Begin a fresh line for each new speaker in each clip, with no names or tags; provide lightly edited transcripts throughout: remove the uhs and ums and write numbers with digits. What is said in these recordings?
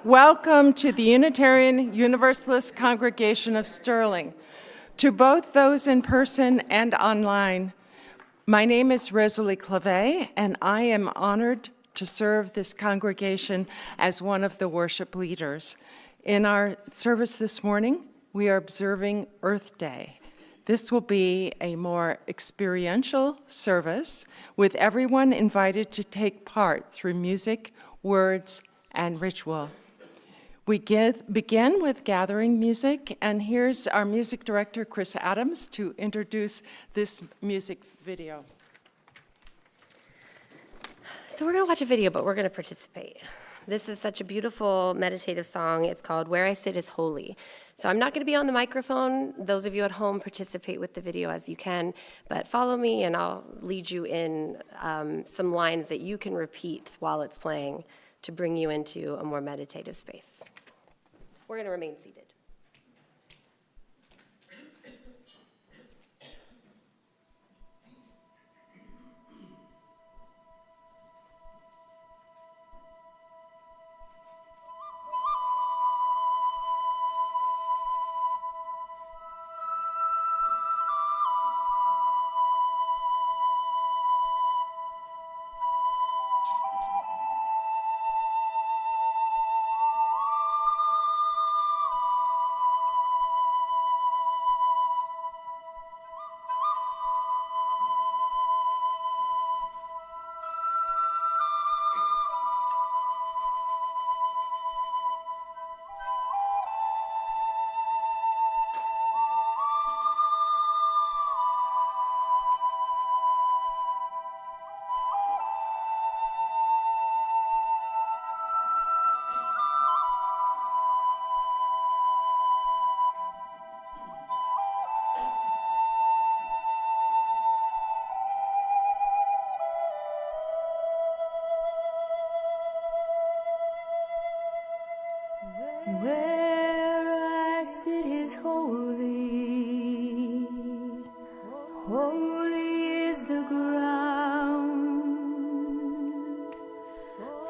Welcome to the Unitarian Universalist Congregation of Sterling. To both those in person and online, my name is Rosalie Clavez, and I am honored to serve this congregation as one of the worship leaders. In our service this morning, we are observing Earth Day. This will be a more experiential service with everyone invited to take part through music, words, and ritual. We begin with gathering music, and here's our music director, Kris Adams, to introduce this music video.
So we're going to watch a video, but we're going to participate. This is such a beautiful meditative song. It's called Where I Sit is Holy. So I'm not going to be on the microphone. Those of you at home, participate with the video as you can, but follow me and I'll lead you in some lines that you can repeat while it's playing to bring you into a more meditative space. We're going to remain seated.
Where I sit is holy, holy is the ground,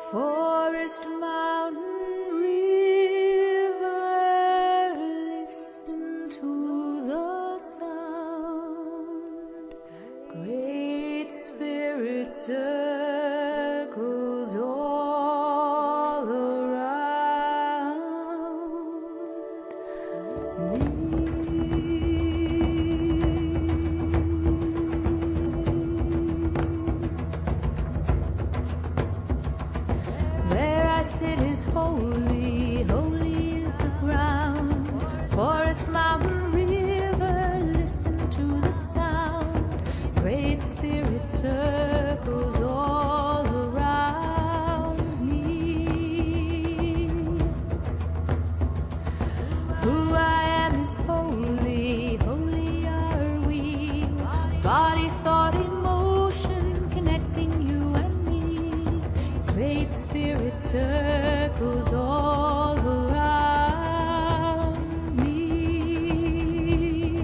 forest, mountain, river, listen to the sound, Great Spirit circles all around. Where I sit is holy, holy is the ground. Forest, mountain, river, listen to the sound. Great Spirit circles all around me. Who I am is holy, holy are we. Body, thought, emotion, connecting you and me. Great Spirit circles all around me.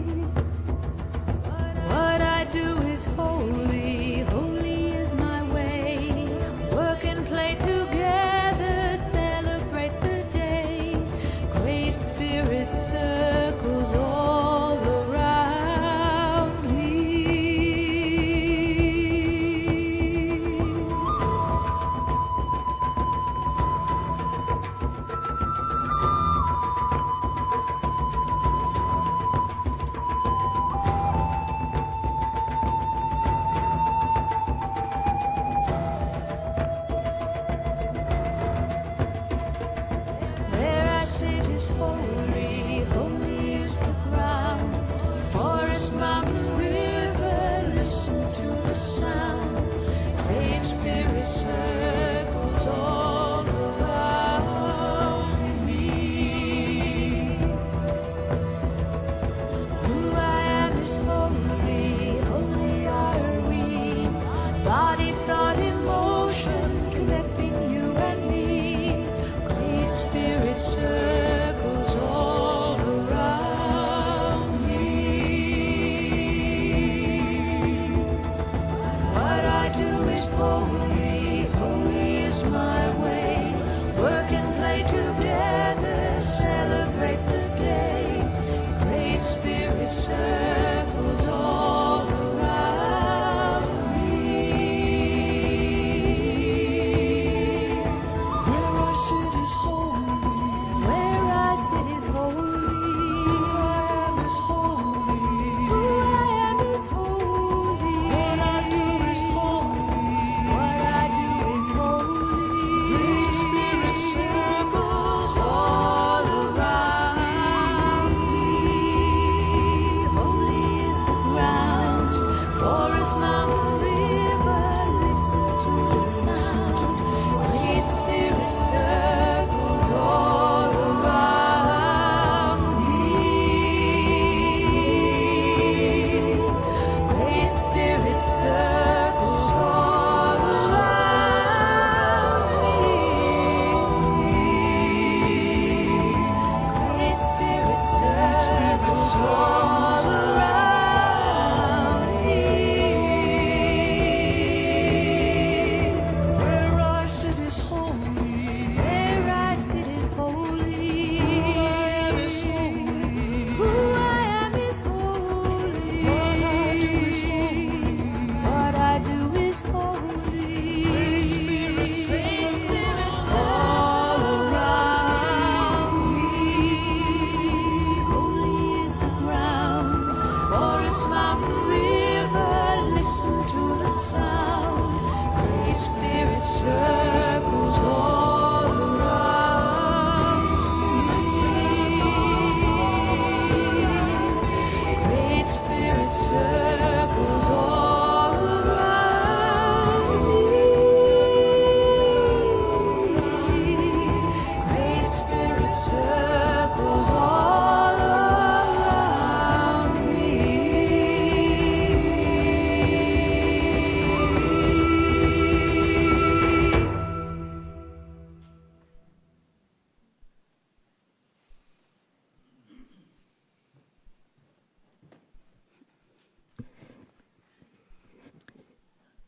What I do is holy, holy is my way. Work and play together, celebrate the day. Great Spirit circles all around me.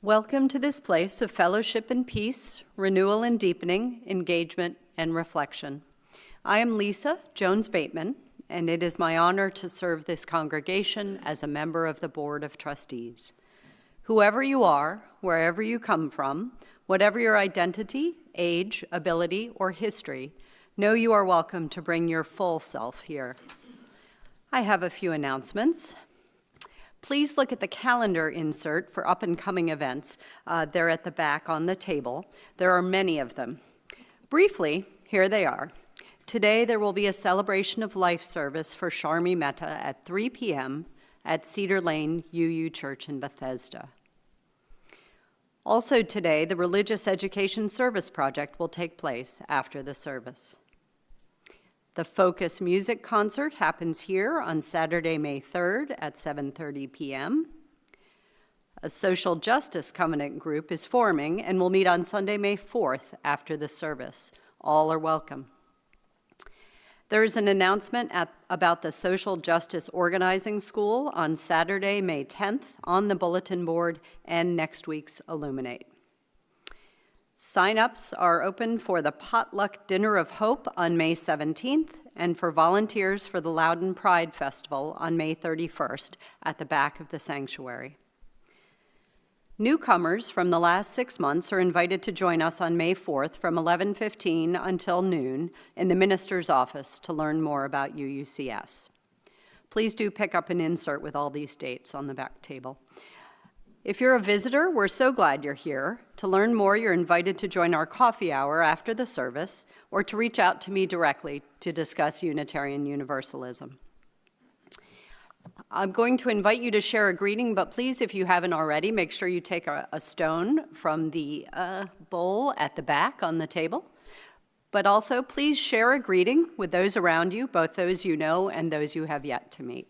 Welcome to this place of fellowship and peace, renewal and deepening, engagement and reflection. I am Lisa Jones-Bateman, and it is my honor to serve this congregation as a member of the Board of Trustees. Whoever you are, wherever you come from, whatever your identity, age, ability, or history, know you are welcome to bring your full self here. I have a few announcements. Please look at the calendar insert for up-and-coming events. They're at the back on the table. There are many of them. Briefly, here they are. Today, there will be a celebration of life service for Sharmi Mehta at 3 p.m. at Cedar Lane UU Church in Bethesda. Also today, the Religious Education Service Project will take place after the service. The Focus Music Concert happens here on Saturday, May 3rd at 7:30 p.m. A social justice covenant group is forming and will meet on Sunday, May 4th after the service. All are welcome. There is an announcement about the Social Justice Organizing School on Saturday, May 10th on the bulletin board and next week's Illuminate. Sign-ups are open for the Potluck Dinner of Hope on May 17th and for volunteers for the Loudon Pride Festival on May 31st at the back of the sanctuary. Newcomers from the last 6 months are invited to join us on May 4th from 11:15 until noon in the minister's office to learn more about UUCS. Please do pick up an insert with all these dates on the back table. If you're a visitor, we're so glad you're here. To learn more, you're invited to join our coffee hour after the service or to reach out to me directly to discuss Unitarian Universalism. I'm going to invite you to share a greeting, but please, if you haven't already, make sure you take a stone from the bowl at the back on the table. But also, please share a greeting with those around you, both those you know and those you have yet to meet.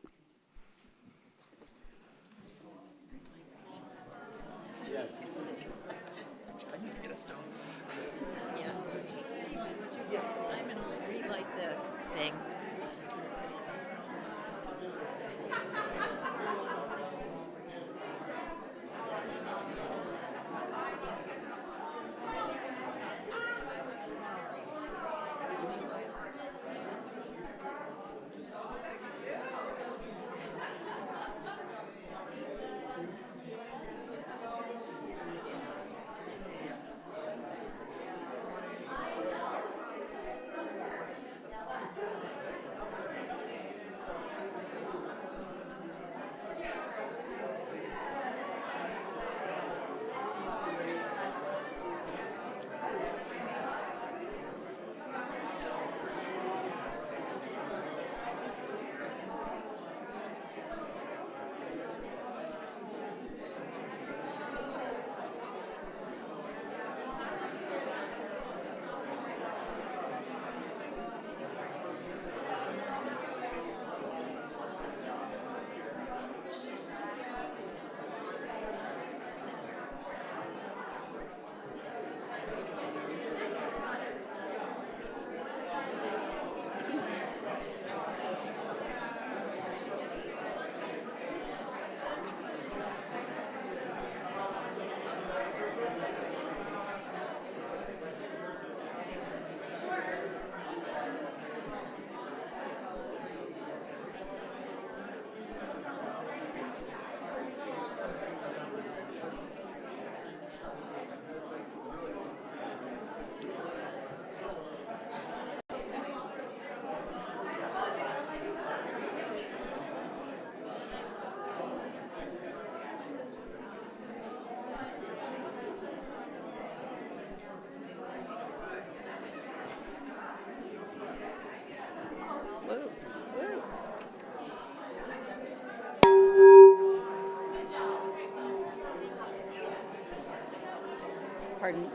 Pardon.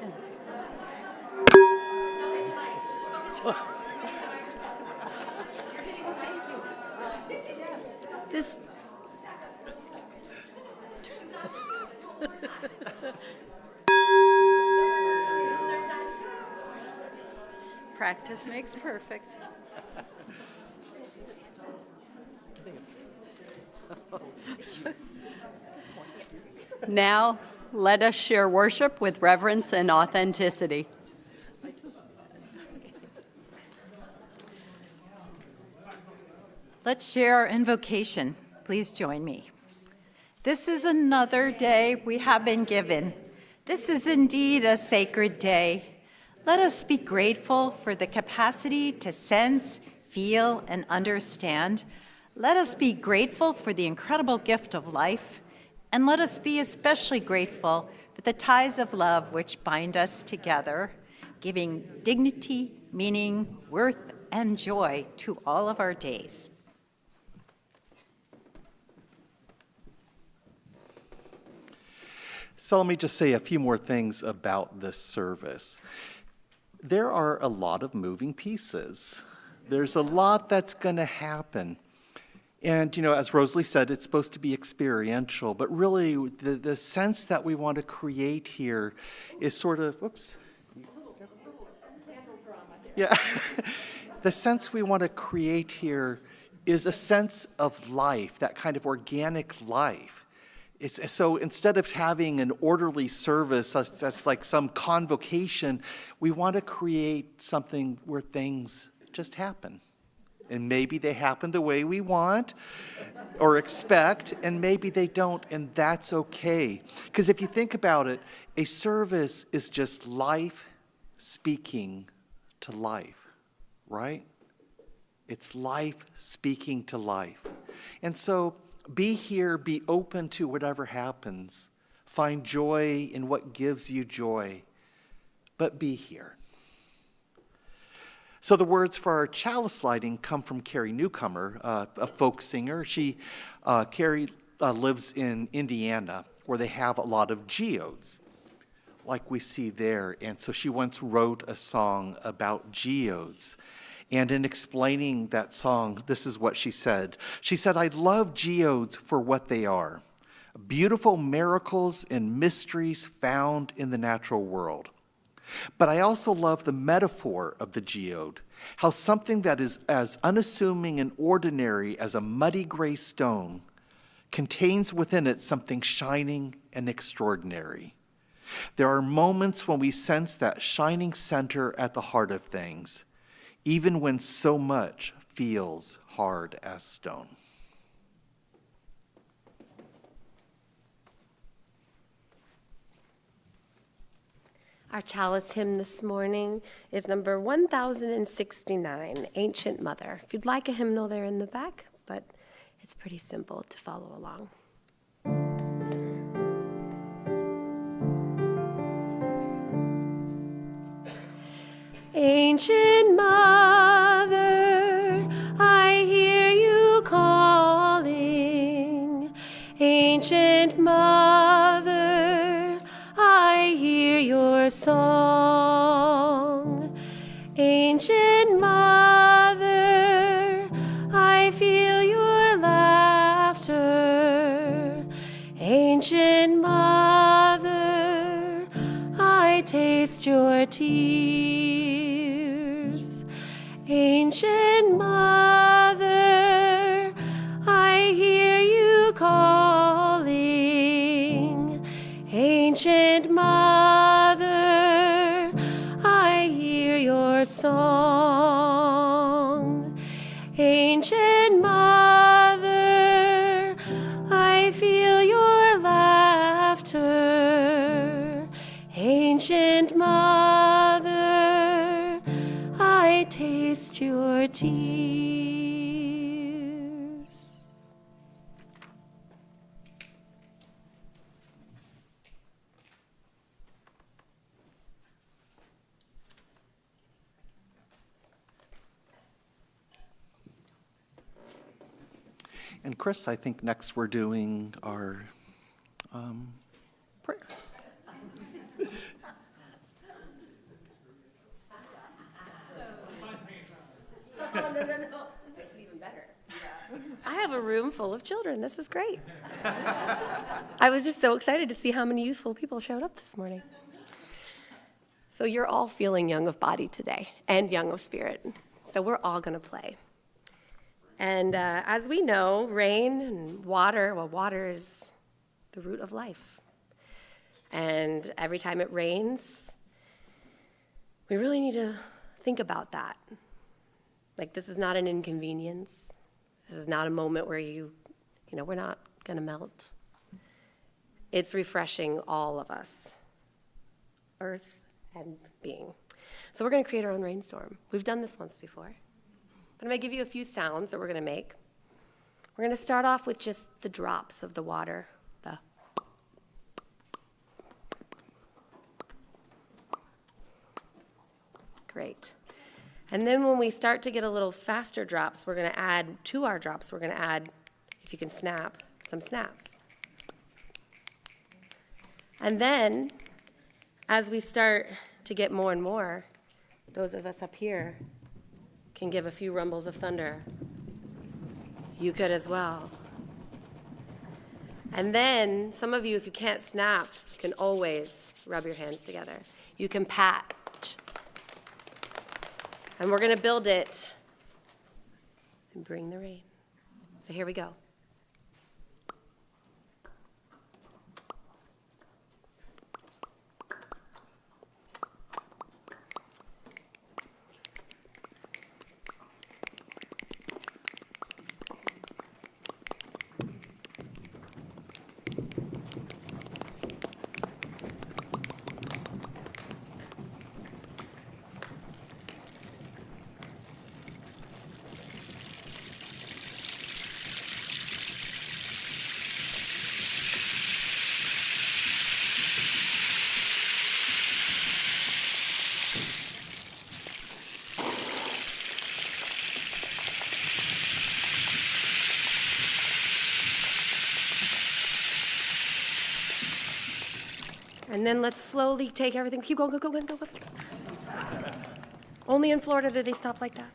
This. Practice makes perfect. Now, let us share worship with reverence and authenticity.
Let's share our invocation. Please join me. This is another day we have been given. This is indeed a sacred day. Let us be grateful for the capacity to sense, feel, and understand. Let us be grateful for the incredible gift of life. And let us be especially grateful for the ties of love which bind us together, giving dignity, meaning, worth, and joy to all of our days.
So let me just say a few more things about this service. There are a lot of moving pieces. There's a lot that's going to happen. And, as Rosalie said, it's supposed to be experiential, but really the sense that we want to create here is sort of, whoops. Yeah. The sense we want to create here is a sense of life, that kind of organic life. So instead of having an orderly service that's like some convocation, we want to create something where things just happen. And maybe they happen the way we want or expect, and maybe they don't, and that's okay. Because if you think about it, a service is just life speaking to life, right? It's life speaking to life. And so be here, be open to whatever happens. Find joy in what gives you joy, but be here. So the words for our chalice lighting come from Carrie Newcomer, a folk singer. Carrie lives in Indiana, where they have a lot of geodes, like we see there. And so she once wrote a song about geodes. And in explaining that song, this is what she said. She said, "I love geodes for what they are, beautiful miracles and mysteries found in the natural world. But I also love the metaphor of the geode, how something that is as unassuming and ordinary as a muddy gray stone contains within it something shining and extraordinary. There are moments when we sense that shining center at the heart of things, even when so much feels hard as stone."
Our chalice hymn this morning is number 1069, Ancient Mother. If you'd like a hymnal, they're in the back, but it's pretty simple to follow along. Ancient Mother, I hear you calling. Ancient Mother, I hear your song. Ancient Mother, I feel your laughter. Ancient Mother, I taste your tears. Ancient Mother, I hear you calling. Ancient Mother, I hear your song. Ancient Mother, I feel your laughter. Ancient Mother, I taste your tears.
And Kris, I think next we're doing our prayer.
No. This makes it even better. I have a room full of children. This is great. I was just so excited to see how many youthful people showed up this morning. So you're all feeling young of body today and young of spirit. So we're all going to play. And as we know, rain and water, well, water is the root of life. And every time it rains, we really need to think about that. Like, this is not an inconvenience. This is not a moment where we're not going to melt. It's refreshing all of us, earth and being. So we're going to create our own rainstorm. We've done this once before. But I'm going to give you a few sounds that we're going to make. We're going to start off with just the drops of the water. Great. And then when we start to get a little faster drops, we're going to add to our drops, we're going to add, if you can snap, some snaps. And then, as we start to get more and more, those of us up here can give a few rumbles of thunder. You could as well. And then, some of you, if you can't snap, you can always rub your hands together. You can pat. And we're going to build it and bring the rain. So here we go. And then let's slowly take everything. Keep going, go. Only in Florida do they stop like that.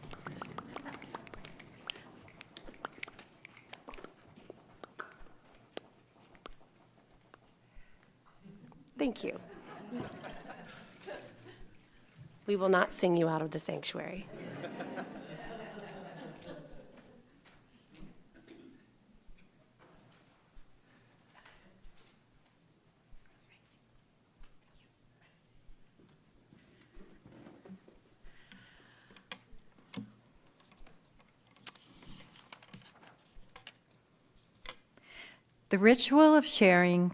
Thank you. We will not sing you out of the sanctuary.
The ritual of sharing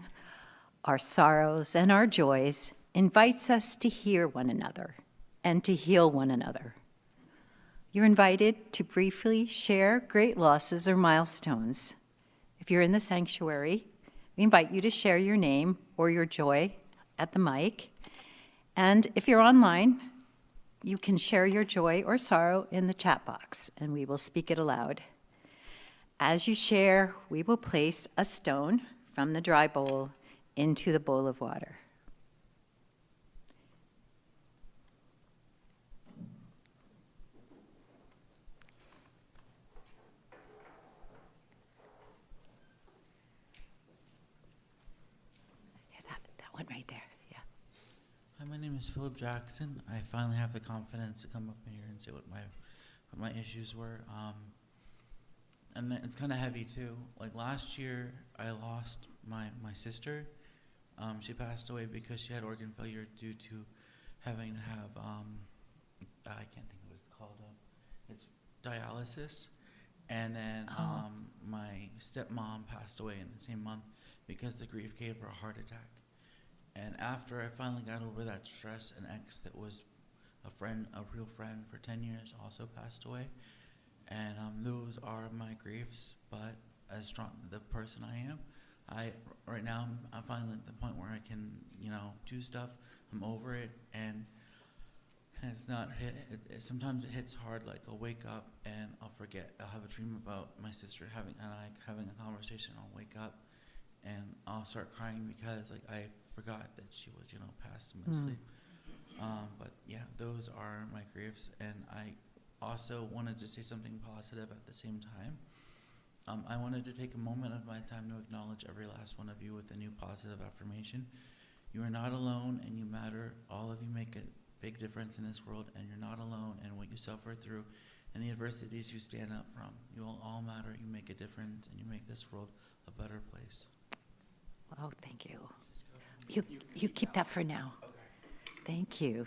our sorrows and our joys invites us to hear one another and to heal one another. You're invited to briefly share great losses or milestones. If you're in the sanctuary, we invite you to share your name or your joy at the mic. And if you're online, you can share your joy or sorrow in the chat box, and we will speak it aloud. As you share, we will place a stone from the dry bowl into the bowl of water. Yeah, that one right there, yeah.
Hi, my name is Philip Jackson. I finally have the confidence to come up here and say what my issues were. And then it's kind of heavy too. Like last year, I lost my sister. She passed away because she had organ failure due to having to have, I can't think of what it's called. It's dialysis. And then my stepmom passed away in the same month because the grief gave her a heart attack. And after I finally got over that stress, an ex that was a real friend for 10 years also passed away. And those are my griefs, but as strong the person I am, right now I'm finally at the point where I can, do stuff. I'm over it, and it's not sometimes it hits hard. Like I'll wake up and I'll forget. I'll have a dream about my sister having a conversation. I'll wake up and I'll start crying because I forgot that she was passed in my sleep. But yeah, those are my griefs, and I also wanted to say something positive at the same time. I wanted to take a moment of my time to acknowledge every last one of you with a new positive affirmation. You are not alone, and you matter. All of you make a big difference in this world, and you're not alone in what you suffer through and the adversities you stand up from. You all matter, you make a difference, and you make this world a better place.
Oh, thank you. You keep that for now. Thank you.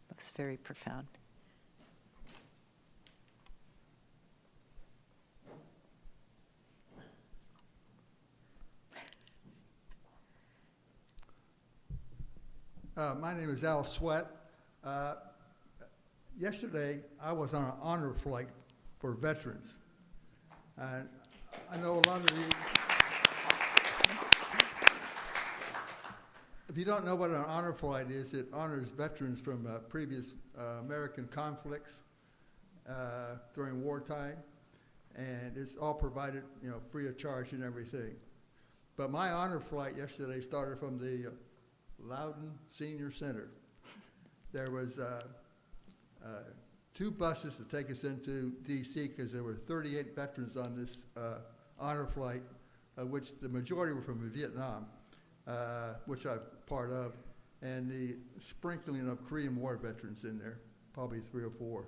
That was very profound.
My name is Al Sweat. Yesterday, I was on an honor flight for veterans. And I know a lot of you, if you don't know what an honor flight is, it honors veterans from previous American conflicts during wartime. And it's all provided, free of charge and everything. But my honor flight yesterday started from the Loudon Senior Center. There was 2 buses to take us into D.C. because there were 38 veterans on this honor flight, which the majority were from Vietnam, which I'm part of, and the sprinkling of Korean War veterans in there, probably 3 or 4.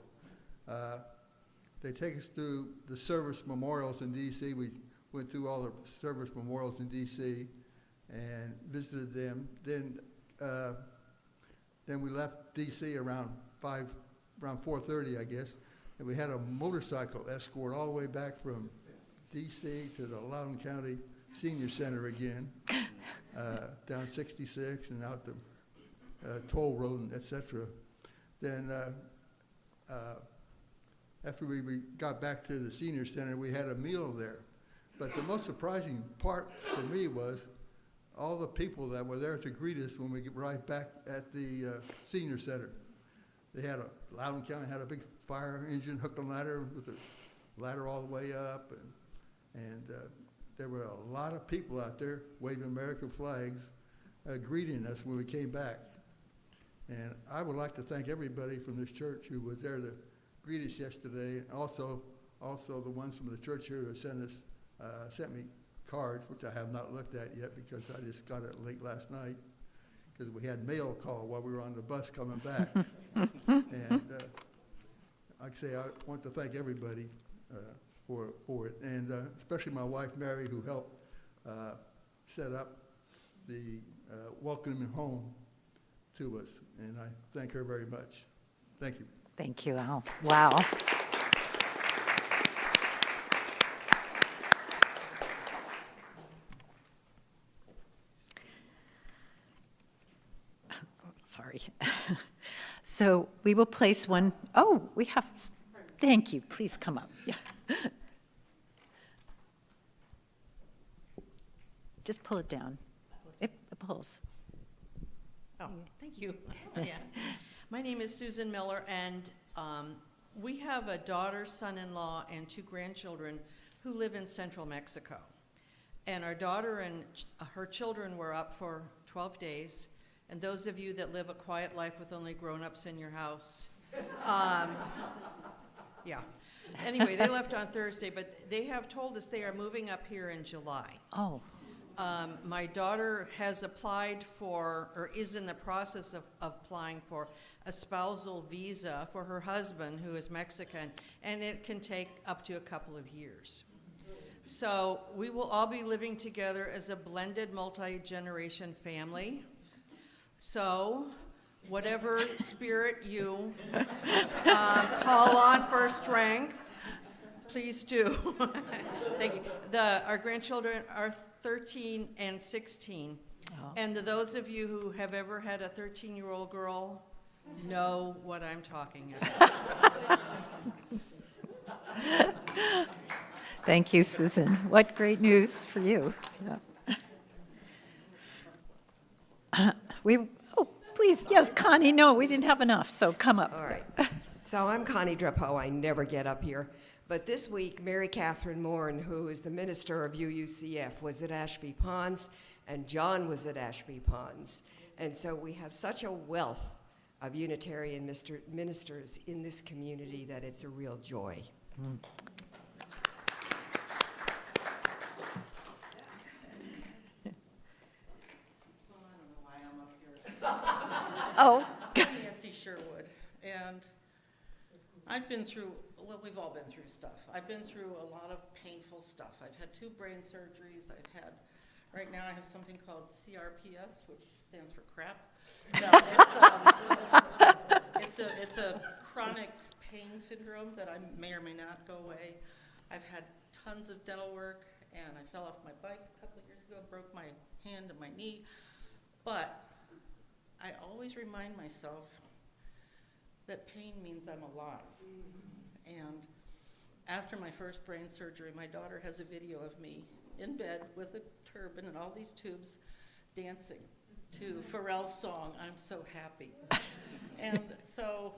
They take us through the service memorials in D.C. We went through all the service memorials in D.C. and visited them. Then we left D.C. around 4:30, I guess, and we had a motorcycle escort all the way back from D.C. to the Loudoun County Senior Center again, down 66 and out the toll road, etc. Then after we got back to the Senior Center, we had a meal there. But the most surprising part for me was all the people that were there to greet us when we arrived back at the Senior Center. They had Loudoun County had a big fire engine hook and ladder with a ladder all the way up, and there were a lot of people out there waving American flags, greeting us when we came back. And I would like to thank everybody from this church who was there to greet us yesterday, and also the ones from the church here who sent me cards, which I have not looked at yet because I just got it late last night because we had mail call while we were on the bus coming back. And like I say, I want to thank everybody for it, and especially my wife, Mary, who helped set up the welcoming home to us, and I thank her very much. Thank you.
Thank you, Al. Wow. Sorry. So we will place one. Oh, we have, thank you. Please come up. Yeah. Just pull it down. It pulls.
Oh, thank you. Yeah. My name is Susan Miller, and we have a daughter, son-in-law, and 2 grandchildren who live in central Mexico. And our daughter and her children were up for 12 days. And those of you that live a quiet life with only grown-ups in your house, yeah. Anyway, they left on Thursday, but they have told us they are moving up here in July.
Oh.
My daughter has applied for, or is in the process of applying for, a spousal visa for her husband, who is Mexican, and it can take up to a couple of years. So we will all be living together as a blended multi-generation family. So whatever spirit you call on for strength, please do. Thank you. Our grandchildren are 13 and 16. Oh. And to those of you who have ever had a 13-year-old girl, know what I'm talking about.
Thank you, Susan. What great news for you. Yeah. Please, yes, Connie, no, we didn't have enough, so come up.
All right. So I'm Connie Drapeau. I never get up here. But this week, Mary Catherine Morin, who is the minister of UUCF, was at Ashby Ponds, and John was at Ashby Ponds. And so we have such a wealth of Unitarian ministers in this community that it's a real joy. Mm.
Oh.
Nancy Sherwood, and I've been through, well, we've all been through stuff. I've been through a lot of painful stuff. I've had 2 brain surgeries. I've had Right now, I have something called CRPS, which stands for crap. No, it's a chronic pain syndrome that I may or may not go away. I've had tons of dental work, and I fell off my bike a couple of years ago, broke my hand and my knee. But I always remind myself that pain means I'm alive. And after my first brain surgery, my daughter has a video of me in bed with a turban and all these tubes dancing to Pharrell's song, I'm So Happy. And so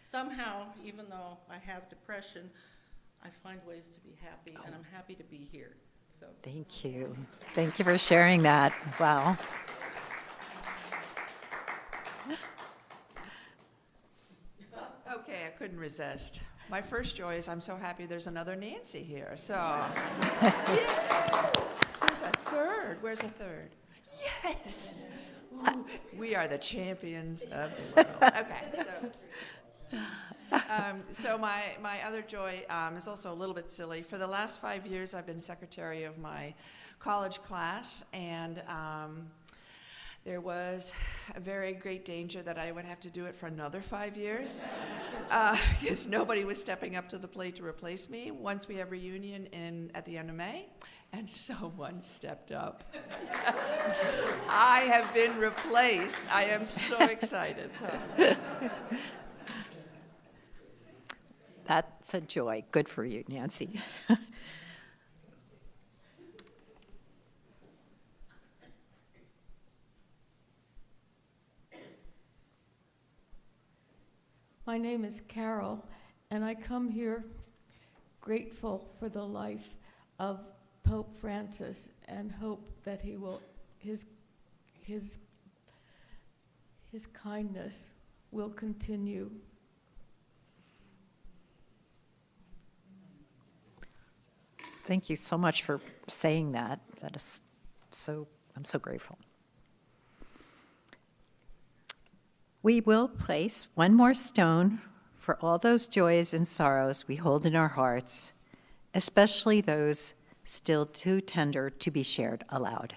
somehow, even though I have depression, I find ways to be happy, and I'm happy to be here. So
Thank you. Thank you for sharing that. Wow.
Okay, I couldn't resist. My first joy is I'm so happy there's another Nancy here. So, There's a third. Where's a third? Yes. Ooh, we are the champions of the world. Okay, so my other joy is also a little bit silly. For the last 5 years, I've been secretary of my college class, and there was a very great danger that I would have to do it for another 5 years because nobody was stepping up to the plate to replace me once we have reunion at the end of May, and someone stepped up. Yes. I have been replaced. I am so excited. So.
That's a joy. Good for you, Nancy.
My name is Carol, and I come here grateful for the life of Pope Francis and hope that he will, his kindness will continue.
Thank you so much for saying that. That is I'm so grateful. We will place one more stone for all those joys and sorrows we hold in our hearts, especially those still too tender to be shared aloud.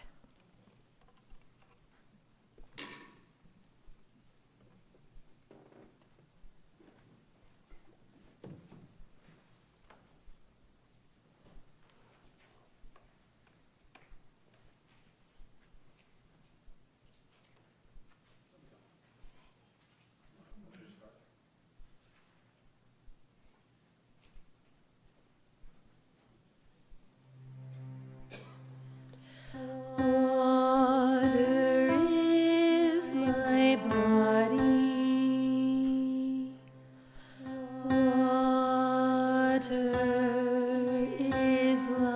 Water is my body. Water is life.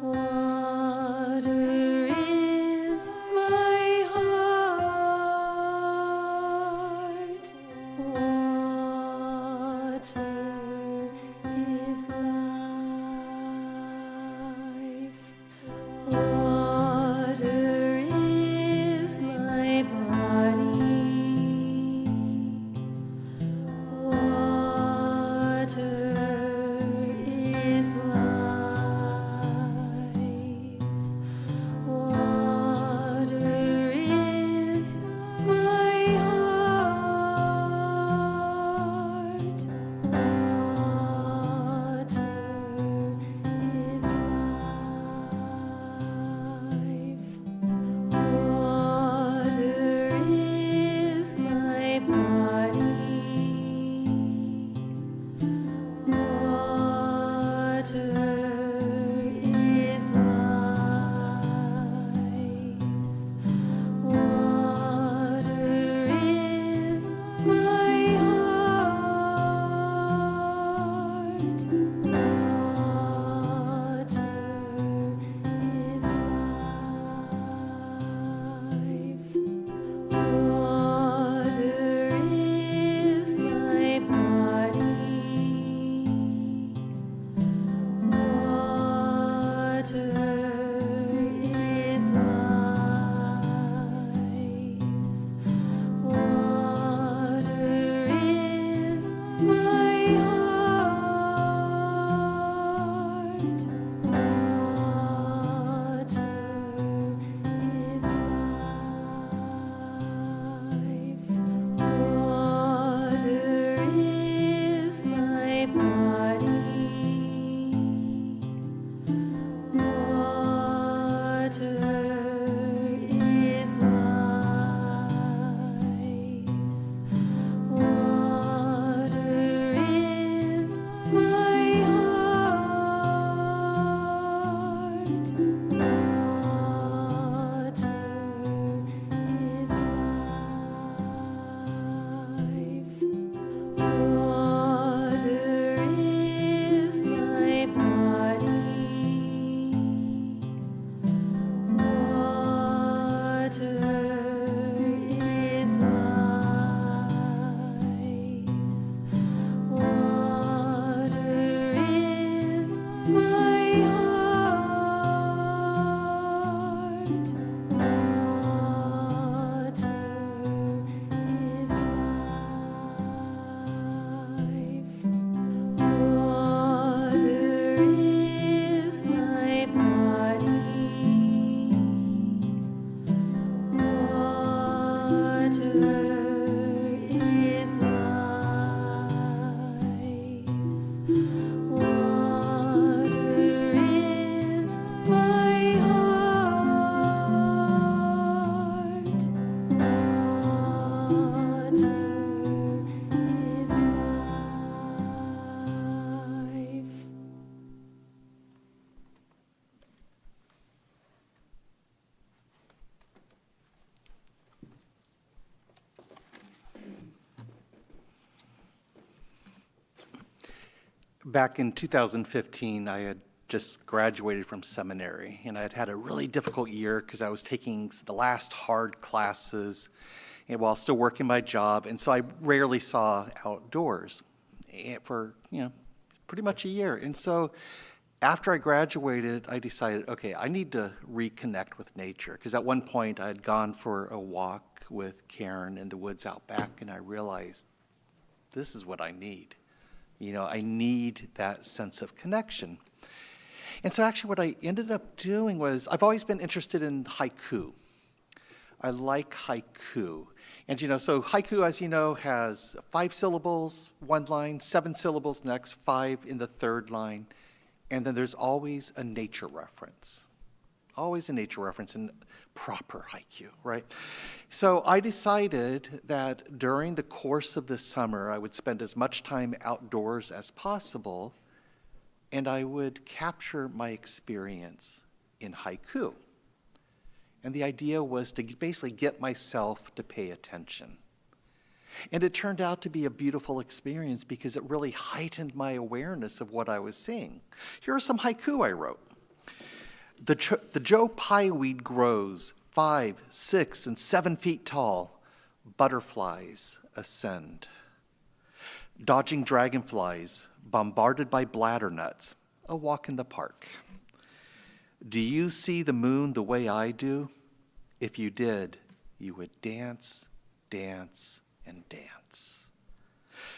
Water is my heart. Water is life. Water is my body. Water is life. Water is my heart.
Back in 2015, I had just graduated from seminary, and I had had a really difficult year because I was taking the last hard classes and while still working my job, and so I rarely saw outdoors for, pretty much a year. And so after I graduated, I decided, okay, I need to reconnect with nature, because at one point I had gone for a walk with Karen in the woods out back, and I realized this is what I need. I need that sense of connection. And so actually what I ended up doing was, I've always been interested in haiku. I like haiku. And so haiku, as you know, has 5 syllables, 1 line, 7 syllables next, 5 in the 3rd line, and then there's always a nature reference. Always a nature reference in proper haiku, right? So I decided that during the course of the summer, I would spend as much time outdoors as possible, and I would capture my experience in haiku. And the idea was to basically get myself to pay attention. And it turned out to be a beautiful experience because it really heightened my awareness of what I was seeing. Here are some haiku I wrote. The Joe Pye weed grows 5, 6, and 7 feet tall. Butterflies ascend. Dodging dragonflies, bombarded by bladdernuts, a walk in the park. Do you see the moon the way I do? If you did, you would dance, dance, and dance.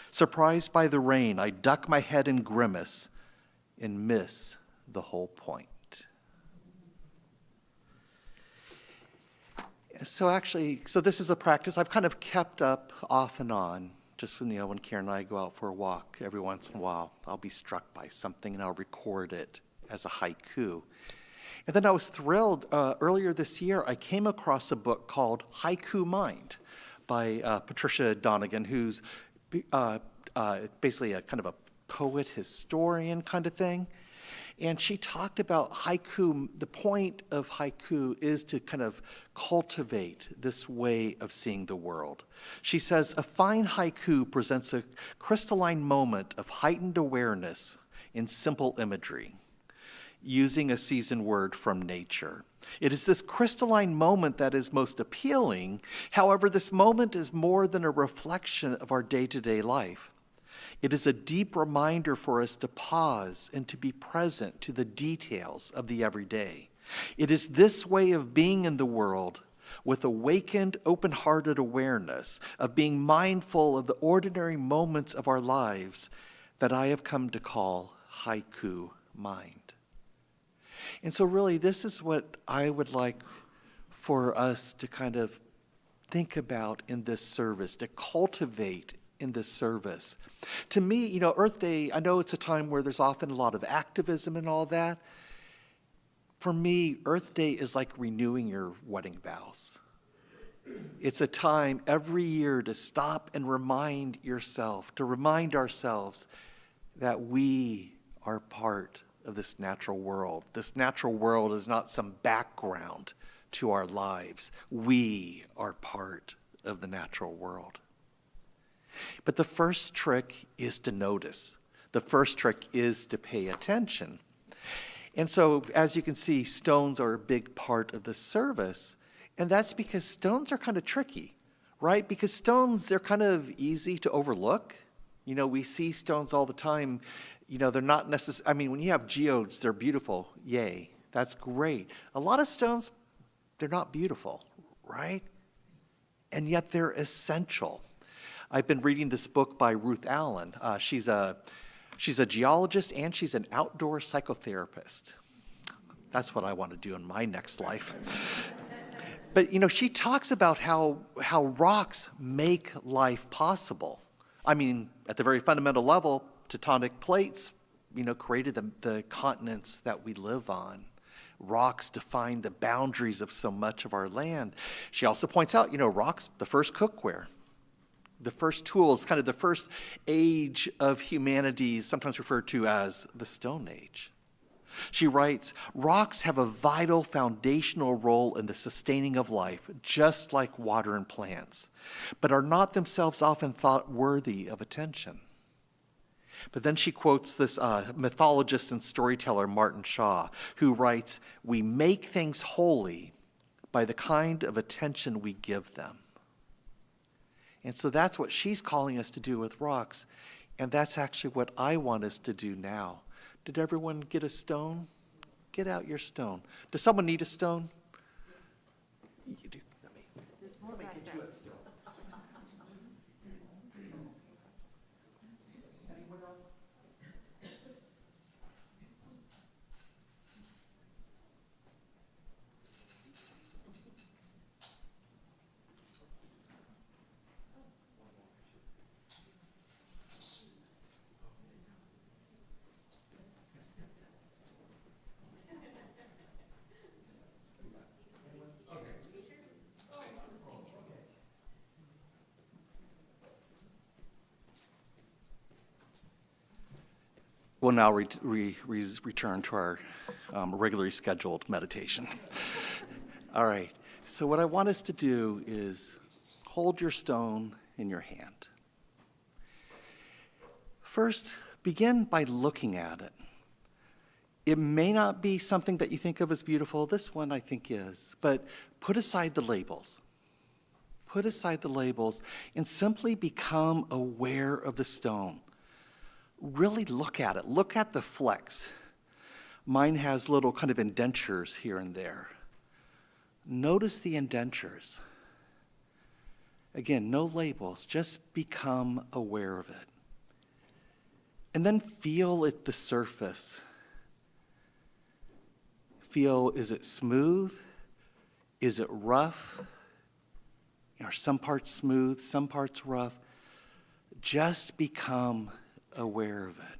Surprised by the rain, I duck my head and grimace and miss the whole point. So this is a practice I've kind of kept up off and on. Just when Karen and I go out for a walk, every once in a while, I'll be struck by something and I'll record it as a haiku. And then I was thrilled, earlier this year, I came across a book called Haiku Mind by Patricia Donegan, who's basically a kind of a poet, historian kind of thing. And she talked about haiku. The point of haiku is to kind of cultivate this way of seeing the world. She says, a fine haiku presents a crystalline moment of heightened awareness in simple imagery, using a seasoned word from nature. It is this crystalline moment that is most appealing. However, this moment is more than a reflection of our day-to-day life. It is a deep reminder for us to pause and to be present to the details of the everyday. It is this way of being in the world with awakened, open-hearted awareness of being mindful of the ordinary moments of our lives that I have come to call haiku mind. And so really, this is what I would like for us to kind of think about in this service, to cultivate in this service. To me, Earth Day, I know it's a time where there's often a lot of activism and all that. For me, Earth Day is like renewing your wedding vows. It's a time every year to stop and remind yourself, to remind ourselves that we are part of this natural world. This natural world is not some background to our lives. We are part of the natural world. But the first trick is to notice. The first trick is to pay attention. And so, as you can see, stones are a big part of the service. And that's because stones are kind of tricky, right? Because stones, they're kind of easy to overlook. We see stones all the time. They're not necessarily, when you have geodes, they're beautiful. Yay, that's great. A lot of stones, they're not beautiful, right? And yet they're essential. I've been reading this book by Ruth Allen. She's a geologist and she's an outdoor psychotherapist. That's what I want to do in my next life. But she talks about how rocks make life possible. At the very fundamental level, tectonic plates, created the continents that we live on. Rocks define the boundaries of so much of our land. She also points out, rocks, the first cookware. The first tools, kind of the first age of humanity, sometimes referred to as the Stone Age. She writes, rocks have a vital foundational role in the sustaining of life, just like water and plants, but are not themselves often thought worthy of attention. But then she quotes this mythologist and storyteller Martin Shaw, who writes, "We make things holy by the kind of attention we give them." And so that's what she's calling us to do with rocks, and that's actually what I want us to do now. Did everyone get a stone? Get out your stone. Does someone need a stone? You do. Let me get you a stone. Anyone else? We'll now return to our regularly scheduled meditation. All right, so what I want us to do is hold your stone in your hand. First, begin by looking at it. It may not be something that you think of as beautiful. This one I think is, but put aside the labels. Put aside the labels and simply become aware of the stone. Really look at it. Look at the flecks. Mine has little kind of indentures here and there. Notice the indentures. Again, no labels. Just become aware of it. And then feel at the surface. Feel, is it smooth? Is it rough? Are some parts smooth, some parts rough? Just become aware of it.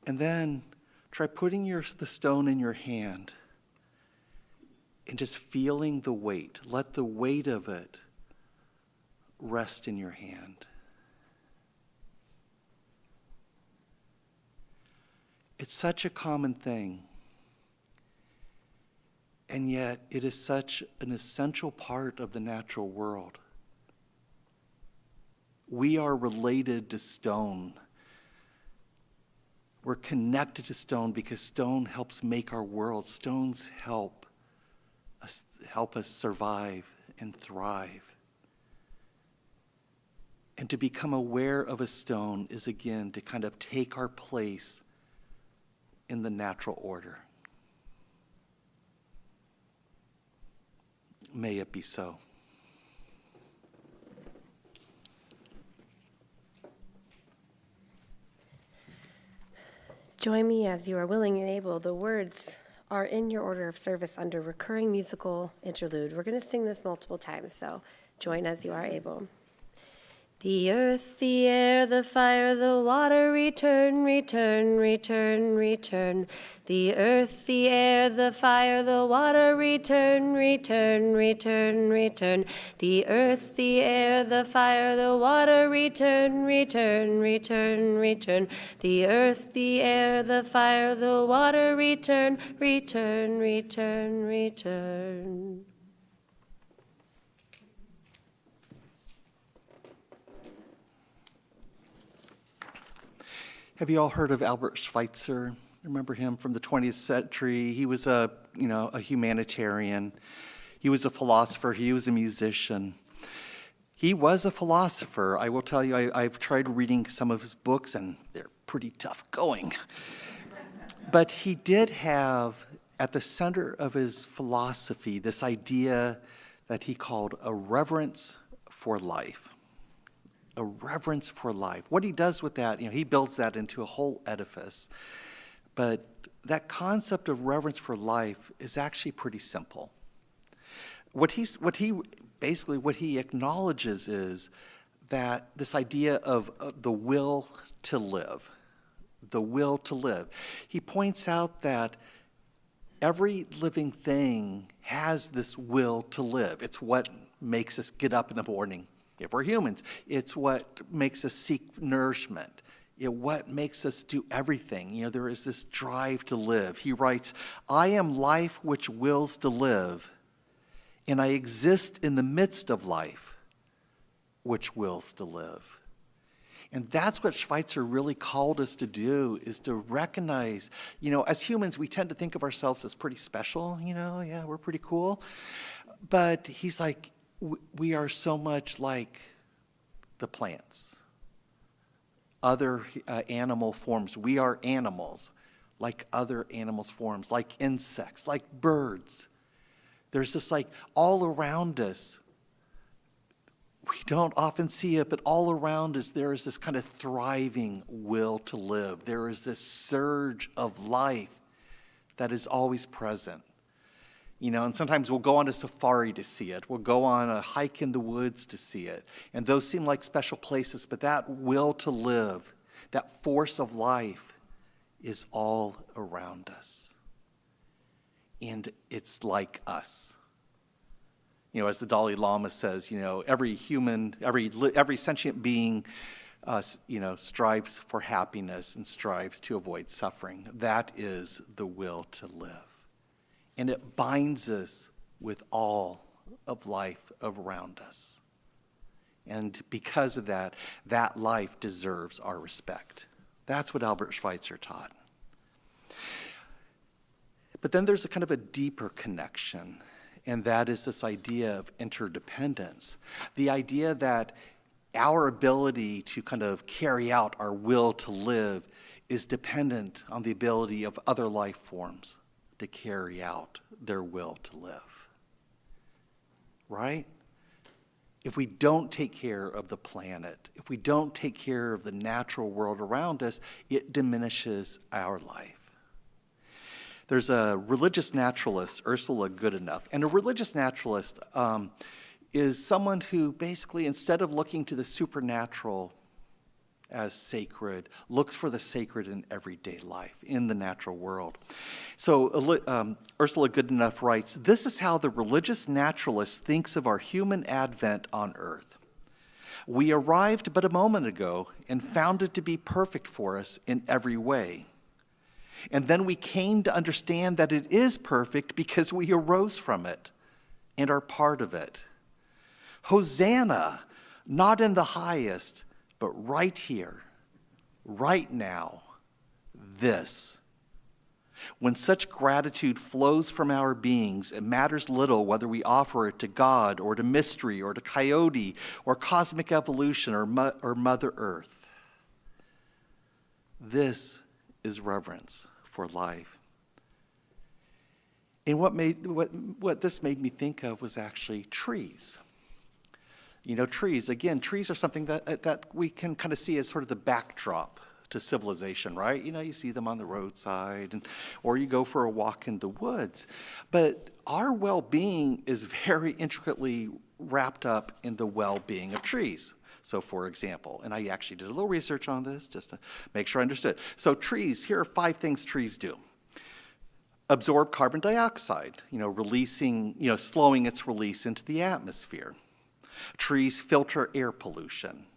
And then try putting the stone in your hand and just feeling the weight. Let the weight of it rest in your hand. It's such a common thing, and yet it is such an essential part of the natural world. We are related to stone. We're connected to stone because stone helps make our world. Stones help us survive and thrive. And to become aware of a stone is, again, to kind of take our place in the natural order. May it be so.
Join me as you are willing and able. The words are in your order of service under recurring musical interlude. We're going to sing this multiple times, so join as you are able. The earth, the air, the fire, the water, return, return, return, return. The earth, the air, the fire, the water, return, return, return, return. The earth, the air, the fire, the water, return, return, return, return. The earth, the air, the fire, the water, return, return, return, return.
Have you all heard of Albert Schweitzer? Remember him from the 20th century? He was a humanitarian. He was a philosopher. He was a musician. He was a philosopher. I will tell you, I've tried reading some of his books, and they're pretty tough going. But he did have, at the center of his philosophy, this idea that he called a reverence for life. A reverence for life. What he does with that, he builds that into a whole edifice. But that concept of reverence for life is actually pretty simple. What he acknowledges is that this idea of the will to live, the will to live. He points out that every living thing has this will to live. It's what makes us get up in the morning. If we're humans, it's what makes us seek nourishment. What makes us do everything. There is this drive to live. He writes, "I am life which wills to live, and I exist in the midst of life. which wills to live. And that's what Schweitzer really called us to do, is to recognize, as humans, we tend to think of ourselves as pretty special, yeah, we're pretty cool. But he's like, we are so much like the plants, other animal forms. We are animals, like other animals' forms, like insects, like birds. There's just like all around us, we don't often see it, but all around us there is this kind of thriving will to live. There is this surge of life that is always present. And sometimes we'll go on a safari to see it. We'll go on a hike in the woods to see it. And those seem like special places, but that will to live, that force of life is all around us. And it's like us. As the Dalai Lama says, every human, every sentient being, strives for happiness and strives to avoid suffering. That is the will to live. And it binds us with all of life around us. And because of that, that life deserves our respect. That's what Albert Schweitzer taught. But then there's a kind of a deeper connection, and that is this idea of interdependence. The idea that our ability to kind of carry out our will to live is dependent on the ability of other life forms to carry out their will to live. Right? If we don't take care of the planet, if we don't take care of the natural world around us, it diminishes our life. There's a religious naturalist, Ursula Goodenough, and a religious naturalist is someone who basically, instead of looking to the supernatural as sacred, looks for the sacred in everyday life, in the natural world. So Ursula Goodenough writes, "This is how the religious naturalist thinks of our human advent on earth. We arrived but a moment ago and found it to be perfect for us in every way. And then we came to understand that it is perfect because we arose from it and are part of it. Hosanna, not in the highest, but right here, right now, this. When such gratitude flows from our beings, it matters little whether we offer it to God or to mystery or to coyote or cosmic evolution or Mother Earth. This is reverence for life." And what this made me think of was actually trees. Trees are something that we can kind of see as sort of the backdrop to civilization, right? You see them on the roadside, or you go for a walk in the woods. But our well-being is very intricately wrapped up in the well-being of trees. So for example, and I actually did a little research on this just to make sure I understood. So trees, here are 5 things trees do. Absorb carbon dioxide, releasing, slowing its release into the atmosphere. Trees filter air pollution.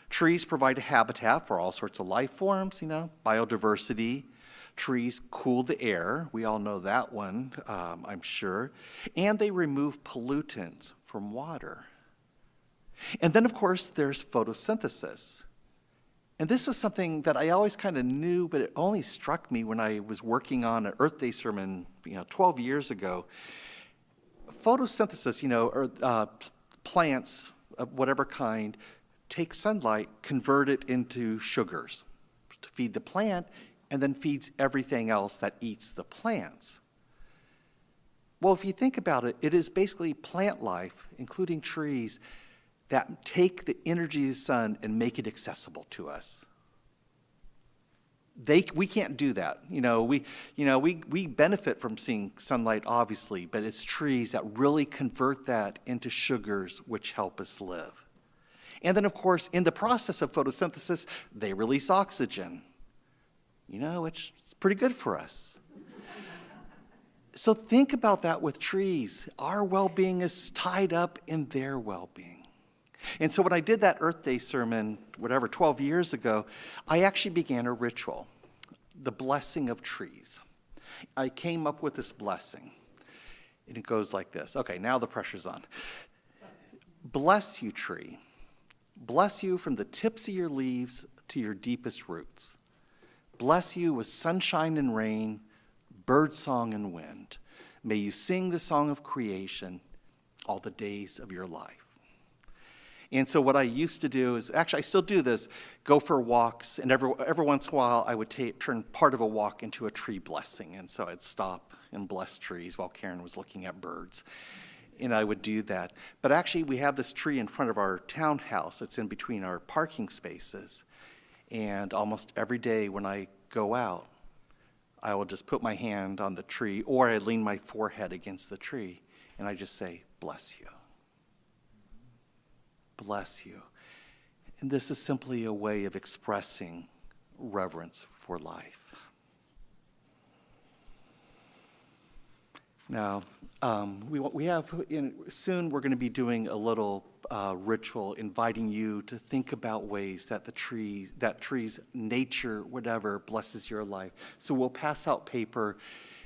Trees provide a habitat for all sorts of life forms, biodiversity. Trees cool the air. We all know that one, I'm sure. And they remove pollutants from water. And then, of course, there's photosynthesis. And this was something that I always kind of knew, but it only struck me when I was working on an Earth Day sermon, 12 years ago. Photosynthesis, plants of whatever kind take sunlight, convert it into sugars to feed the plant, and then feeds everything else that eats the plants. Well, if you think about it, it is basically plant life, including trees, that take the energy of the sun and make it accessible to us. We can't do that. We benefit from seeing sunlight, obviously, but it's trees that really convert that into sugars which help us live. And then, of course, in the process of photosynthesis, they release oxygen, which is pretty good for us. So think about that with trees. Our well-being is tied up in their well-being. And so when I did that Earth Day sermon, 12 years ago, I actually began a ritual, the blessing of trees. I came up with this blessing, and it goes like this. Okay, now the pressure's on. Bless you, tree. Bless you from the tips of your leaves to your deepest roots. Bless you with sunshine and rain, birdsong and wind. May you sing the song of creation all the days of your life. And so what I used to do is, actually I still do this, go for walks, and every once in a while I would turn part of a walk into a tree blessing. And so I'd stop and bless trees while Karen was looking at birds. And I would do that. But actually we have this tree in front of our townhouse. It's in between our parking spaces. And almost every day when I go out, I will just put my hand on the tree, or I lean my forehead against the tree, and I just say, bless you. Bless you. And this is simply a way of expressing reverence for life. Now, we have, soon we're going to be doing a little ritual inviting you to think about ways that trees, nature, whatever, blesses your life. So we'll pass out paper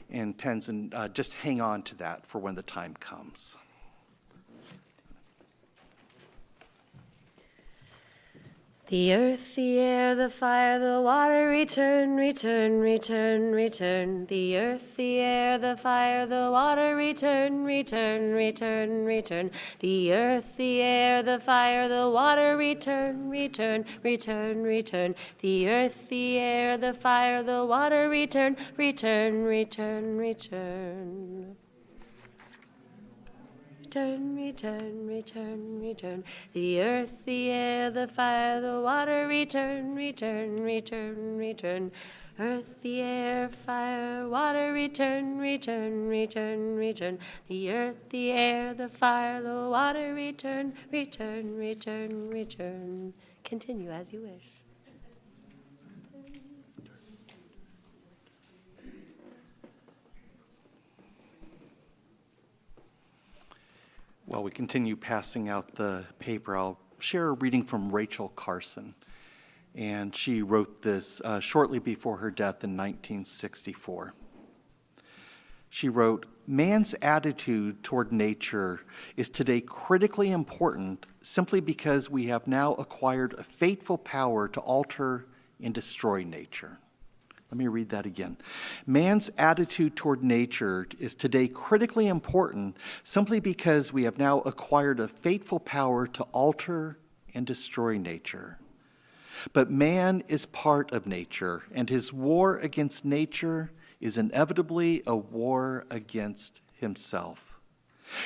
and pens and just hang on to that for when the time comes.
The earth, the air, the fire, the water, return, return, return, return. The earth, the air, the fire, the water, return, return, return, return. The earth, the air, the fire, the water, return, return, return, return. The earth, the air, the fire, the water, return, return, return, return. Return, return, return, return. The earth, the air, the fire, the water, return, return, return, return. Earth, the air, fire, water, return, return, return, return. The earth, the air, the fire, the water, return, return, return, return. Continue as you wish.
While we continue passing out the paper, I'll share a reading from Rachel Carson. And she wrote this shortly before her death in 1964. She wrote, "Man's attitude toward nature is today critically important simply because we have now acquired a fateful power to alter and destroy nature." Let me read that again. Man's attitude toward nature is today critically important simply because we have now acquired a fateful power to alter and destroy nature. But man is part of nature, and his war against nature is inevitably a war against himself.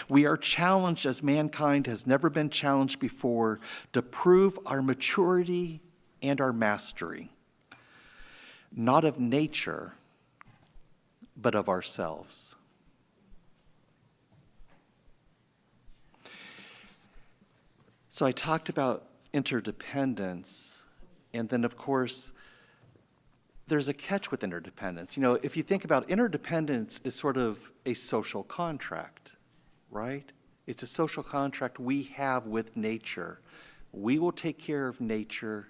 We are challenged as mankind has never been challenged before to prove our maturity and our mastery. Not of nature, but of ourselves. So I talked about interdependence, and then of course, there's a catch with interdependence. You know, if you think about interdependence is sort of a social contract, right? It's a social contract we have with nature. We will take care of nature.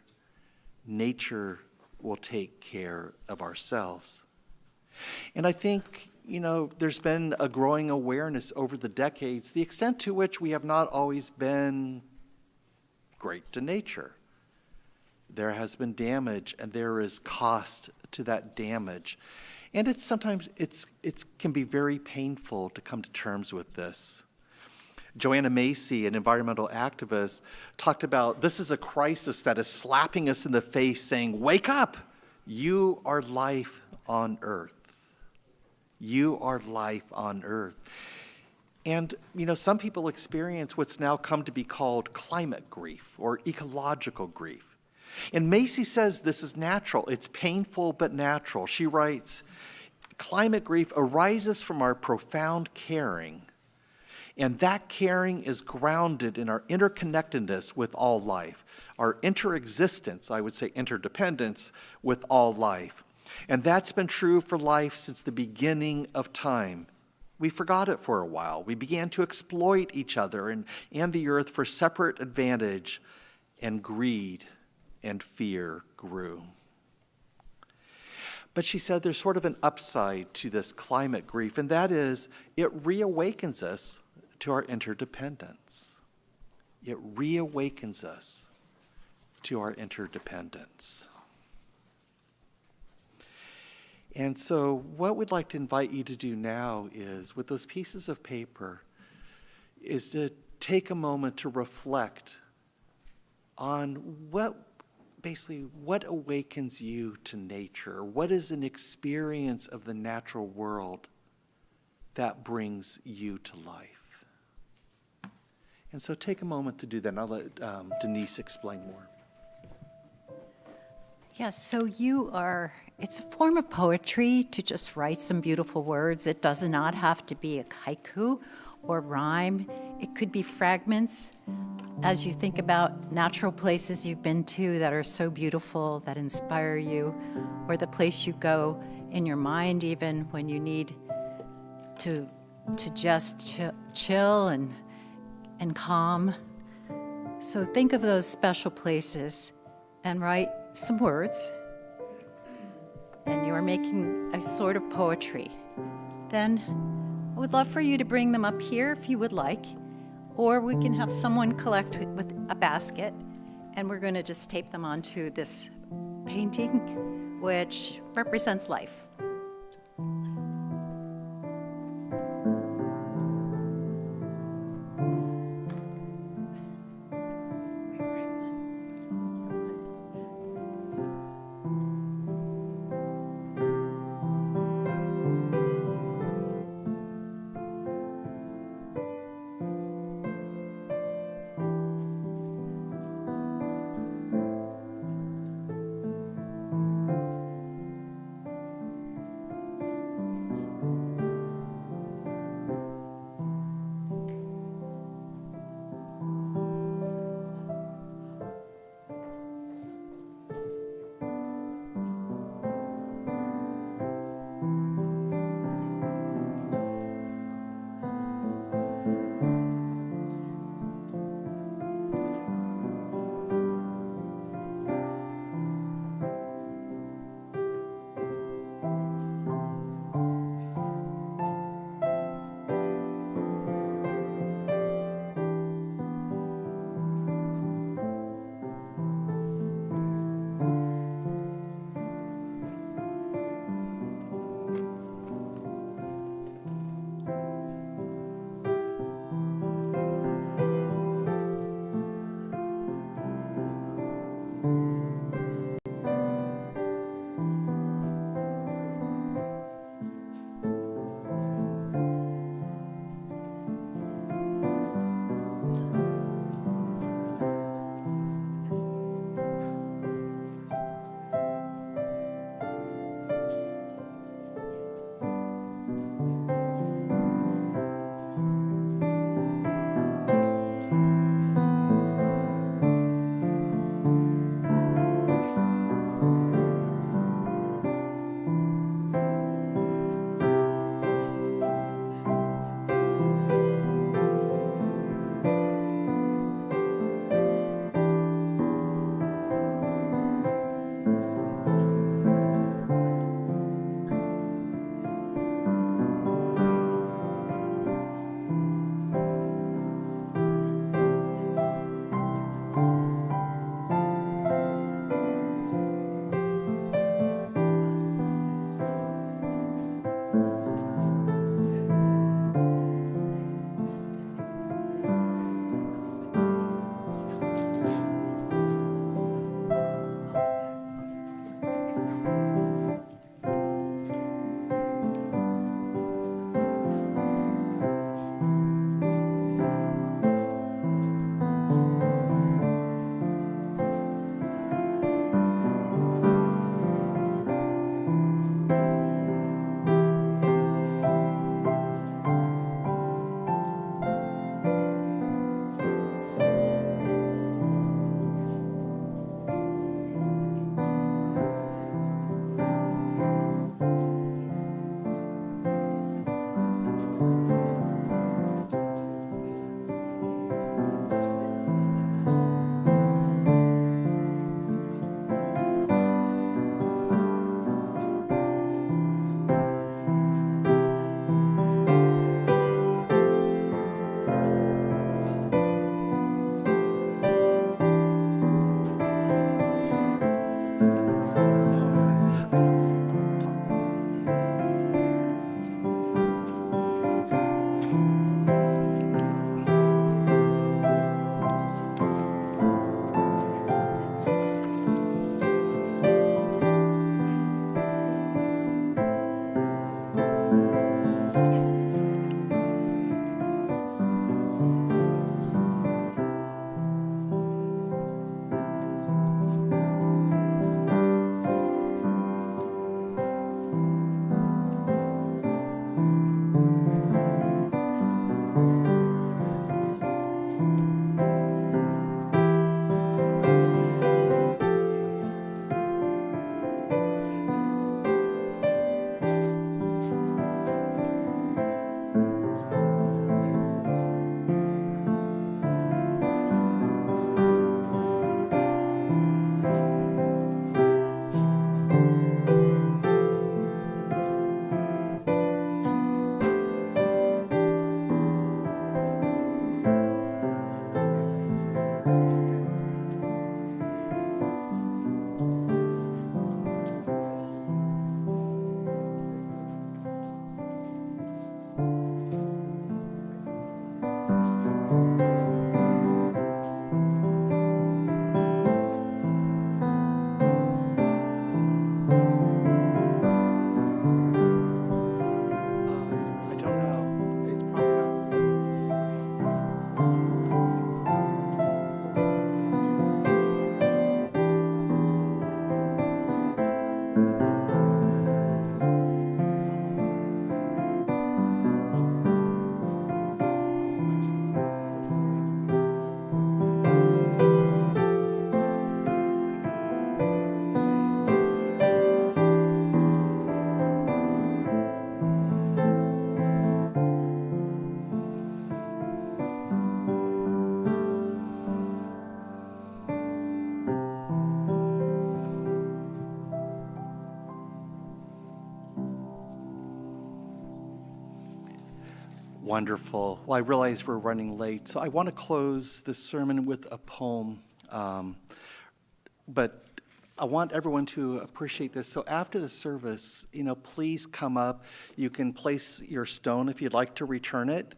Nature will take care of ourselves. And I think, you know, there's been a growing awareness over the decades, the extent to which we have not always been great to nature. There has been damage, and there is cost to that damage. And it's sometimes, it can be very painful to come to terms with this. Joanna Macy, an environmental activist, talked about this is a crisis that is slapping us in the face saying, wake up, you are life on earth. You are life on earth. And, you know, some people experience what's now come to be called climate grief or ecological grief. And Macy says this is natural. It's painful but natural. She writes, climate grief arises from our profound caring. And that caring is grounded in our interconnectedness with all life, our interexistence, I would say interdependence, with all life. And that's been true for life since the beginning of time. We forgot it for a while. We began to exploit each other and the earth for separate advantage, and greed and fear grew. But she said there's sort of an upside to this climate grief, and that is it reawakens us to our interdependence. It reawakens us to our interdependence. And so what we'd like to invite you to do now is, with those pieces of paper, is to take a moment to reflect on what awakens you to nature. What is an experience of the natural world that brings you to life? And so take a moment to do that, and I'll let Denise explain more.
Yes, so it's a form of poetry to just write some beautiful words. It does not have to be a haiku or rhyme. It could be fragments as you think about natural places you've been to that are so beautiful, that inspire you, or the place you go in your mind even when you need to just chill and calm. So think of those special places and write some words, and you are making a sort of poetry. Then I would love for you to bring them up here if you would like, or we can have someone collect with a basket, and we're going to just tape them onto this painting, which represents life.
Wonderful. Well, I realize we're running late, so I want to close this sermon with a poem. But I want everyone to appreciate this. So after the service, please come up. You can place your stone if you'd like to return it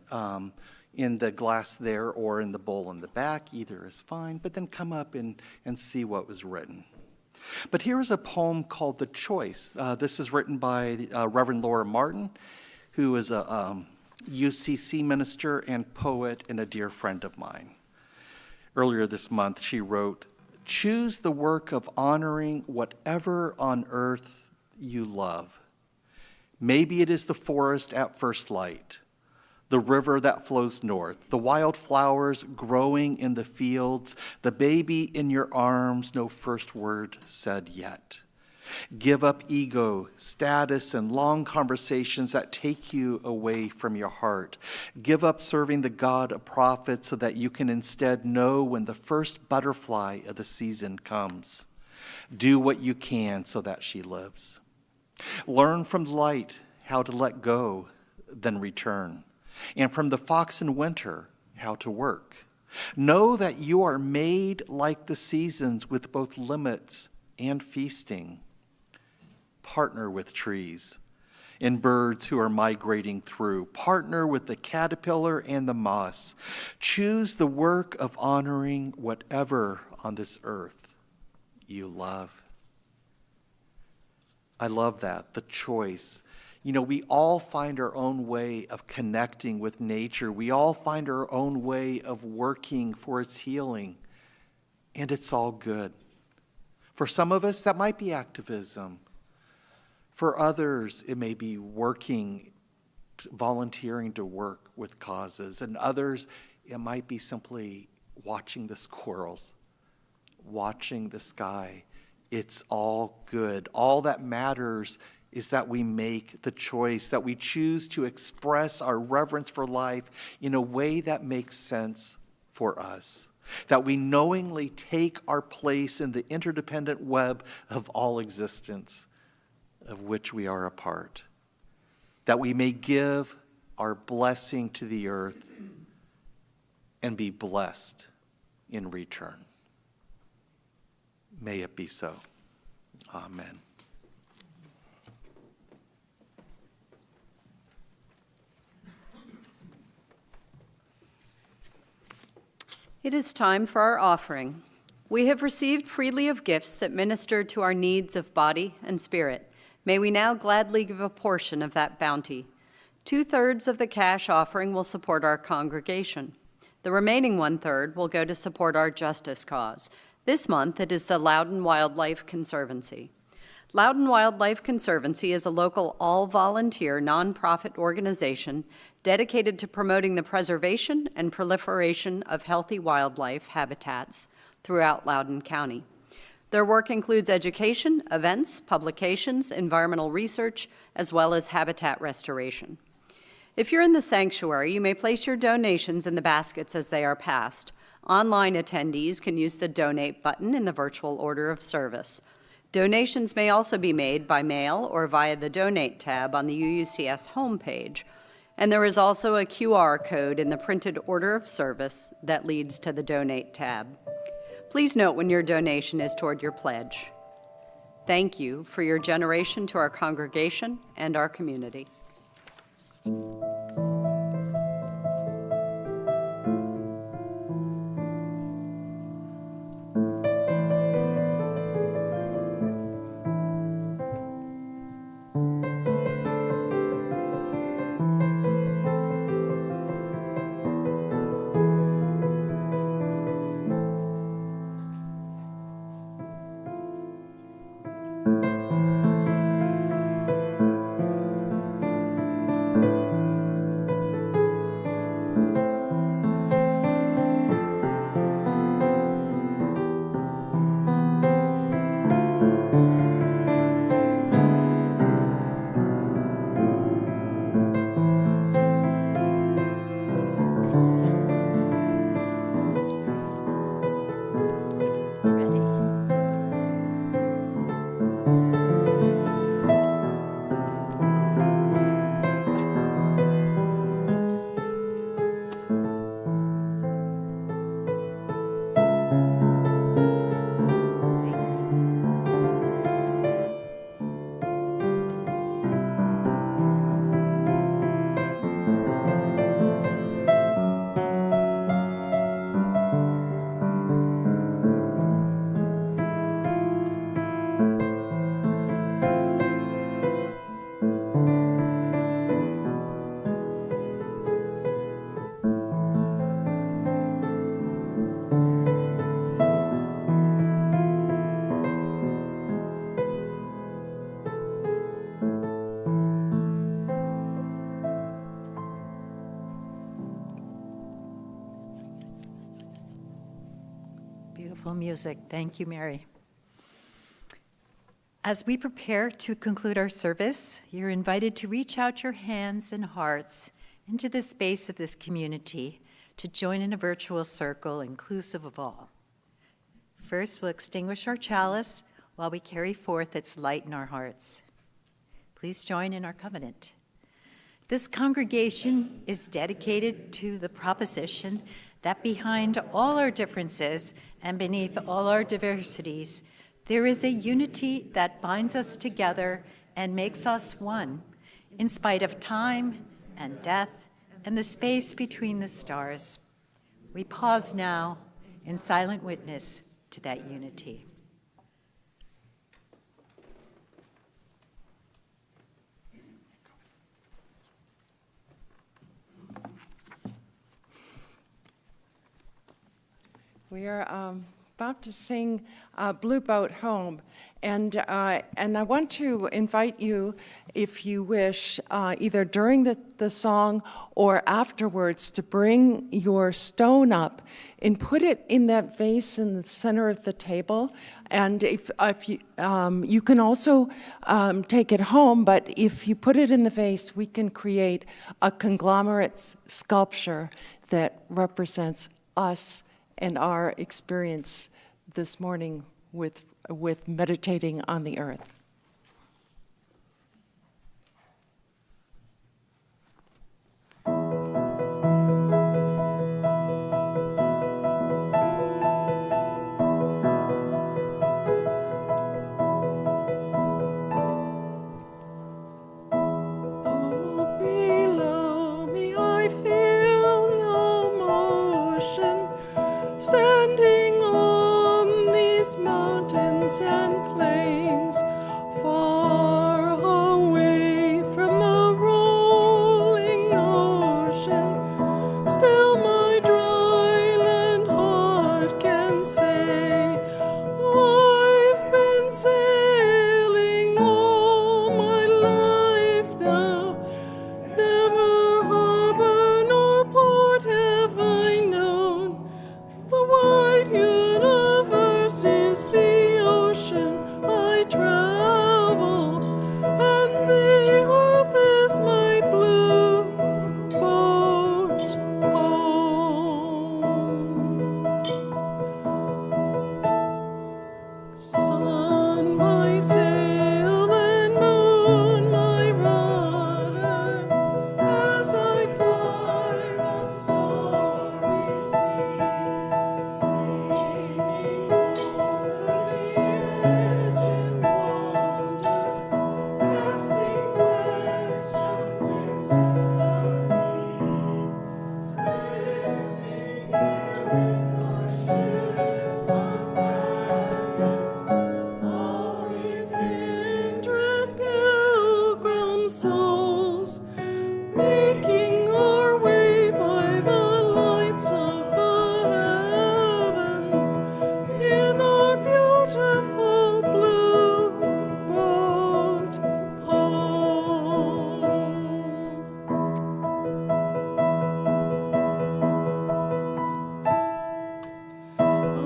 in the glass there or in the bowl in the back. Either is fine. But then come up and see what was written. But here is a poem called The Choice. This is written by Reverend Laura Martin, who is a UCC minister and poet and a dear friend of mine. Earlier this month, she wrote, "Choose the work of honoring whatever on earth you love. Maybe it is the forest at first light, the river that flows north, the wildflowers growing in the fields, the baby in your arms, no first word said yet. Give up ego, status, and long conversations that take you away from your heart. Give up serving the God of prophets so that you can instead know when the first butterfly of the season comes. Do what you can so that she lives. Learn from light how to let go, then return. And from the fox in winter, how to work. Know that you are made like the seasons with both limits and feasting. Partner with trees and birds who are migrating through. Partner with the caterpillar and the moss. Choose the work of honoring whatever on this earth you love." I love that, the choice. We all find our own way of connecting with nature. We all find our own way of working for its healing, and it's all good. For some of us, that might be activism. For others, it may be volunteering to work with causes. And others, it might be simply watching the squirrels, watching the sky. It's all good. All that matters is that we make the choice, that we choose to express our reverence for life in a way that makes sense for us. That we knowingly take our place in the interdependent web of all existence, of which we are a part, that we may give our blessing to the earth and be blessed in return. May it be so. Amen.
It is time for our offering. We have received freely of gifts that minister to our needs of body and spirit. May we now gladly give a portion of that bounty. 2/3 of the cash offering will support our congregation. The remaining 1/3 will go to support our justice cause. This month, it is the Loudon Wildlife Conservancy. Loudon Wildlife Conservancy is a local all-volunteer nonprofit organization dedicated to promoting the preservation and proliferation of healthy wildlife habitats throughout Loudoun County. Their work includes education, events, publications, environmental research, as well as habitat restoration. If you're in the sanctuary, you may place your donations in the baskets as they are passed. Online attendees can use the donate button in the virtual order of service. Donations may also be made by mail or via the donate tab on the UUCS homepage. And there is also a QR code in the printed order of service that leads to the donate tab. Please note when your donation is toward your pledge. Thank you for your generation to our congregation and our community.
Beautiful music. Thank you, Mary. As we prepare to conclude our service, you're invited to reach out your hands and hearts into the space of this community to join in a virtual circle inclusive of all. First, we'll extinguish our chalice while we carry forth its light in our hearts. Please join in our covenant. This congregation is dedicated to the proposition that behind all our differences and beneath all our diversities, there is a unity that binds us together and makes us one, in spite of time and death and the space between the stars. We pause now in silent witness to that unity.
We are about to sing Blue Boat Home, and I want to invite you, if you wish, either during the song or afterwards, to bring your stone up and put it in that vase in the center of the table. And if you, you can also take it home, but if you put it in the vase, we can create a conglomerate sculpture that represents us and our experience this morning with meditating on the earth. Below me I feel no motion, standing on these mountains and plains, far away from the rolling ocean. Still my dry land heart can say, I've been sailing all my life now. Never harbor nor port have I known. The wide universe is the ocean I travel, and the earth is my blue boat home. Sun, my sail, and moon, my rudder, as I ply the stormy sea. Leaning over the edge in wonder, casting questions into the deep, drifting here in the ships of balance, all these kindred pilgrim souls, making our way by the lights of the heavens in our beautiful blue boat home.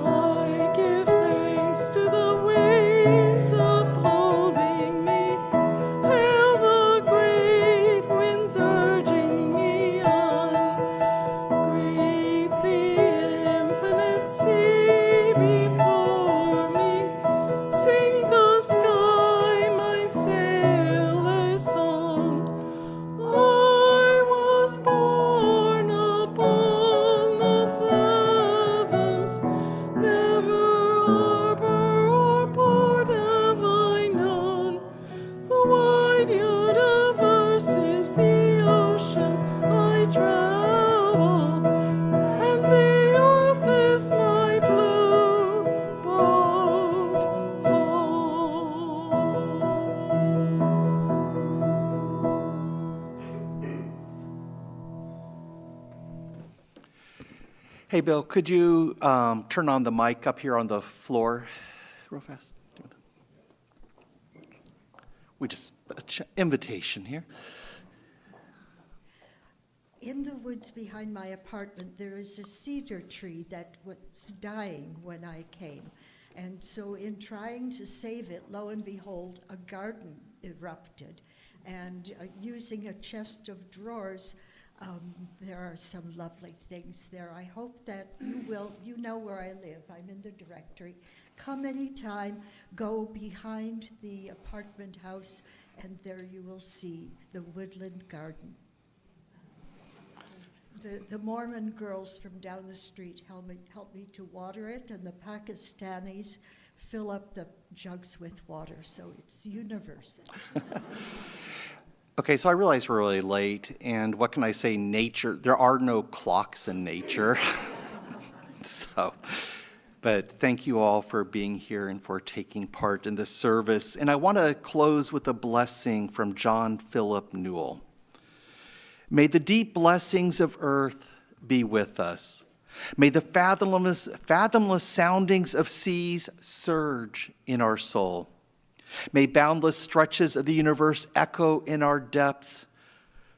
I give thanks to the waves upholding me, hail the great winds urging me on. Greet the infinite sea before me, sing the sky my sailor's song. I was born upon the fathoms, never harbor or port have I known. The wide universe is the ocean I travel, and the earth is my blue boat home.
Hey, Bill, could you turn on the mic up here on the floor real fast? We just, invitation here.
in the woods behind my apartment, there is a cedar tree that was dying when I came. And so in trying to save it, lo and behold, a garden erupted. And using a chest of drawers, there are some lovely things there. I hope that you know where I live. I'm in the directory. Come anytime, go behind the apartment house, and there you will see the woodland garden. The Mormon girls from down the street help me to water it, and the Pakistanis fill up the jugs with water, so it's universal.
Okay, so I realize we're really late, and what can I say? Nature, there are no clocks in nature. But thank you all for being here and for taking part in this service. And I want to close with a blessing from John Philip Newell. May the deep blessings of earth be with us. May the fathomless soundings of seas surge in our soul. May boundless stretches of the universe echo in our depths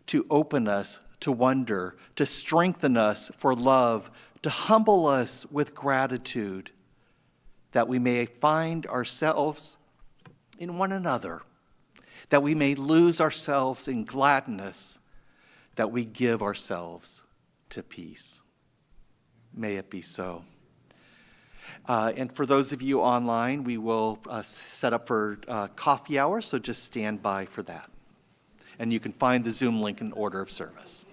to open us to wonder, to strengthen us for love, to humble us with gratitude, that we may find ourselves in one another, that we may lose ourselves in gladness, that we give ourselves to peace. May it be so. And for those of you online, we will set up for coffee hour, so just stand by for that. And you can find the Zoom link in order of service.